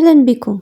أهلا بكم.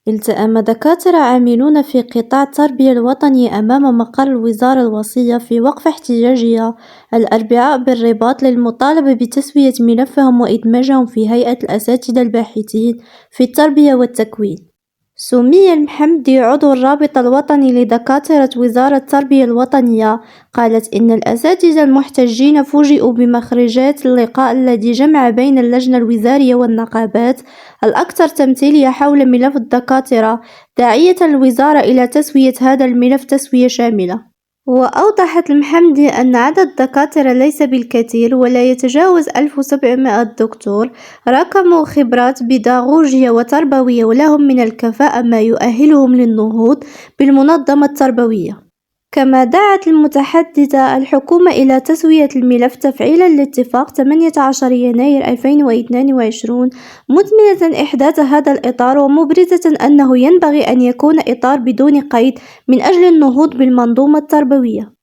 التأم دكاترة عاملون في قطاع التربية الوطني أمام مقر الوزارة الوصية في وقفة احتجاجية الأربعاء بالرباط للمطالبة بتسوية ملفهم وإدماجهم في هيئة الأساتذة الباحثين في التربية والتكوين. سمية المحمدي عضو الرابط الوطني لدكاترة وزارة التربية الوطنية قالت إن الأساتذة المحتجين فوجئوا بمخرجات اللقاء الذي جمع بين اللجنة الوزارية والنقابات الأكثر تمثيلية حول ملف الدكاترة، داعية الوزارة إلى تسوية هذا الملف تسوية شاملة. وأوضحت المحمدي أن عدد الدكاترة ليس بالكثير ولا يتجاوز 1700 دكتور راكموا خبرات بيداغوجية وتربوية ولهم من الكفاءة ما يؤهلهم للنهوض بالمنظمة التربوية. كما دعت المتحدثة الحكومة إلى تسوية الملف تفعيلا لاتفاق 18 يناير 2022 مثمنة إحداث هذا الإطار ومبرزة أنه ينبغي أن يكون إطار بدون قيد من أجل النهوض بالمنظومة التربوية.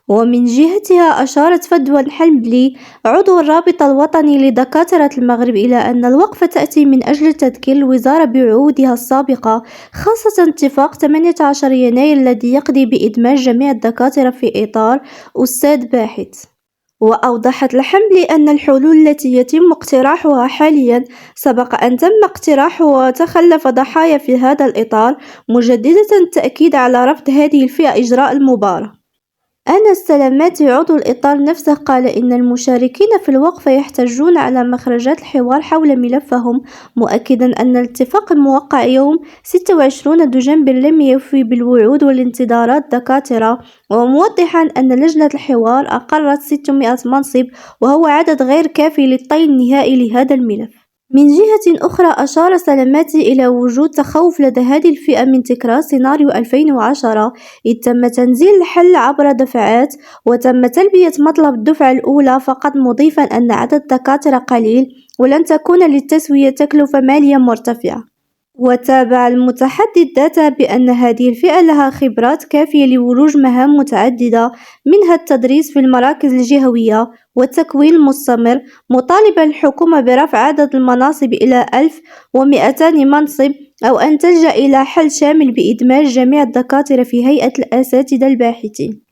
ومن جهتها أشارت فدوى الحمدلي عضو الرابط الوطني لدكاترة المغرب إلى أن الوقفة تأتي من أجل تذكير الوزارة بعهودها السابقة، خاصة اتفاق 18 يناير الذي يقضي بإدماج جميع الدكاترة في إطار أستاذ باحث. وأوضحت الحمدلي أن الحلول التي يتم اقتراحها حاليا سبق أن تم اقتراحها وتخلف ضحايا في هذا الإطار، مجددة التأكيد على رفض هذه الفئة إجراء المباراة. أنس سلاماتي عضو الإطار نفسه قال إن المشاركين في الوقفة يحتجون على مخرجات الحوار حول ملفهم، مؤكدا أن الاتفاق الموقع يوم 26 دجنبر لم يوفي بالوعود والانتظارات الدكاترة، وموضحا أن لجنة الحوار أقرت 600 منصب وهو عدد غير كافي للطي النهائي لهذا الملف. من جهة أخرى أشار سلاماتي إلى وجود تخوف لدى هذه الفئة من تكرار سيناريو 2010 إذ تم تنزيل الحل عبر دفعات وتم تلبية مطلب الدفعة الأولى فقط، مضيفا أن عدد الدكاترة قليل ولن تكون للتسوية تكلفة مالية مرتفعة. وتابع المتحدث ذاته بأن هذه الفئة لها خبرات كافية لولوج مهام متعددة منها التدريس في المراكز الجهوية والتكوين المستمر، مطالبا الحكومة برفع عدد المناصب إلى 1200 منصب أو أن تلجأ إلى حل شامل بإدماج جميع الدكاترة في هيئة الأساتذة الباحثين.